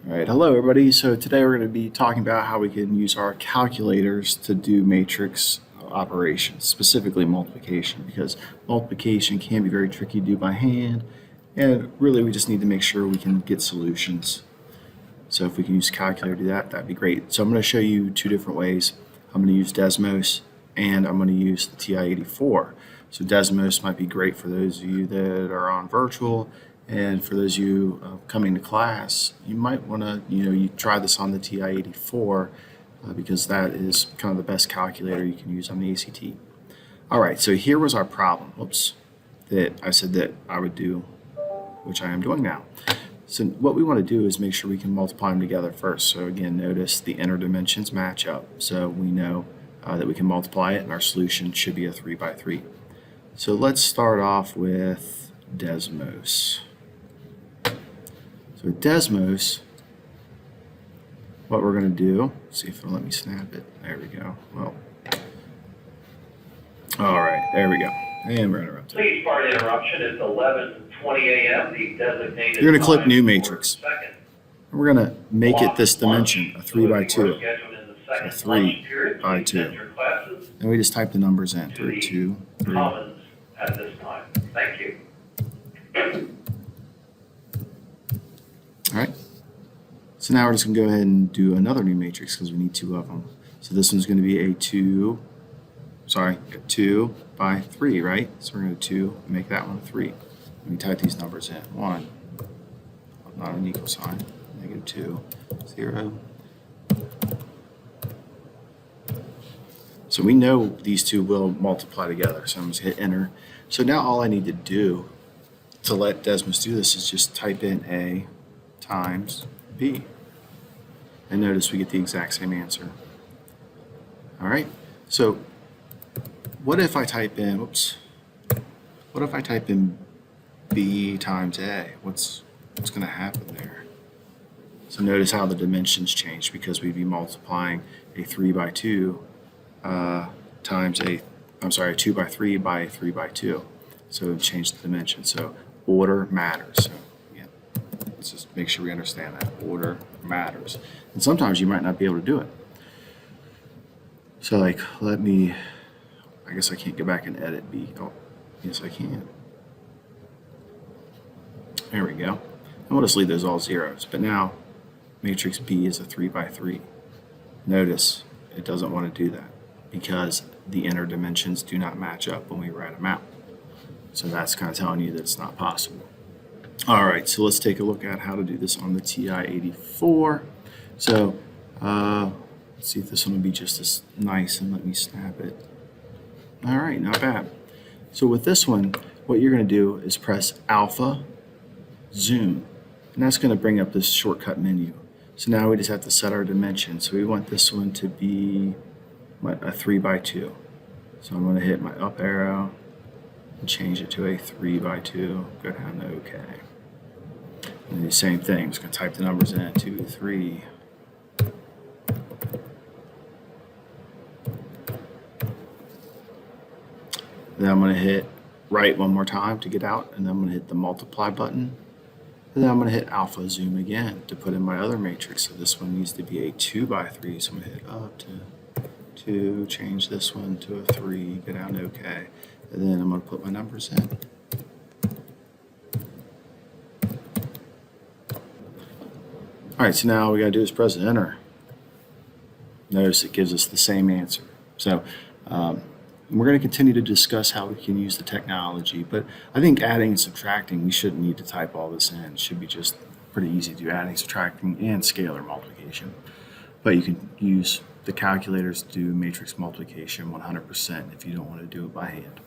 All right, hello everybody. So today we're going to be talking about how we can use our calculators to do matrix operations, specifically multiplication, because multiplication can be very tricky to do by hand, and really we just need to make sure we can get solutions. So if we can use a calculator to do that, that'd be great. So I'm going to show you two different ways. I'm going to use Desmos and I'm going to use the TI-84. So Desmos might be great for those of you that are on virtual, and for those of you coming to class, you might want to, you try this on the TI-84 because that is kind of the best calculator you can use on the ACT. All right, so here was our problem. Oops, that I said that I would do, which I am doing now. So what we want to do is make sure we can multiply them together first. So again, notice the inner dimensions match up. So we know that we can multiply it, and our solution should be a 3 by 3. So let's start off with Desmos. So with Desmos, what we're going to do, see if it'll let me snap it. There we go. Well, all right, there we go. And we're interrupted. Please pardon interruption. It's 11:20 a.m. The designated. You're going to click New time Matrix. for second And we're going to make it this dimension, a 3 by 2. scheduled in the So second 3 lunch period. by Please 2. enter classes And we just type the numbers in, to the 2, 3. Commons at this time. Thank you. All right. So now we're just going to go ahead and do another new matrix because we need 2 of them. So this one's going to be a 2 by 3, right? So we're going to 2 and make that one a 3. Let me type these numbers in. 1, not an equal sign, -2, 0. So we know these two will multiply together. So I'm just going to hit enter. So now all I need to do to let Desmos do this is just type in A times B. And notice we get the exact same answer. All right, so what if I type in, what if I type in B times A? What's going to happen there? So notice how the dimensions change because we'd be multiplying a 3 by 2 times a 2 by 3 by a 3 by 2. So it changed the dimension. So order matters. So let's just make sure we understand that. Order matters. And sometimes you might not be able to do it. So like, I guess I can't go back and edit B. Oh, yes I can. There we go. And we'll just leave those all zeros. But now, matrix B is a 3 by 3. Notice it doesn't want to do that because the inner dimensions do not match up when we write them out. So that's kind of telling you that it's not possible. All right, so let's take a look at how to do this on the TI-84. So let's see if this one will be just as nice, and let me snap it. All right, not bad. So with this one, what you're going to do is press Alpha, Zoom, and that's going to bring up this shortcut menu. So now we just have to set our dimension. So we want this one to be a 3 by 2. So I'm going to hit my up arrow and change it to a 3 by 2. Go down to OK. And the same thing. I'm just going to type the numbers in 2, 3. Then I'm going to hit right one more time to get out, and then I'm going to hit the multiply button. And then I'm going to hit alpha zoom again to put in my other matrix. So this one needs to be a 2 by 3. So I'm going to hit up to 2, change this one to a 3, go down to OK. And then I'm going to put my numbers in. All right, so now all we got to do is press enter. Notice it gives us the same answer. So we're going to continue to discuss how we can use the technology, but I think adding and subtracting, we shouldn't need to type all this in. It should be just pretty easy to do adding, subtracting, and scalar multiplication. But you can use the calculators to do matrix multiplication 100% if you don't want to do it by hand.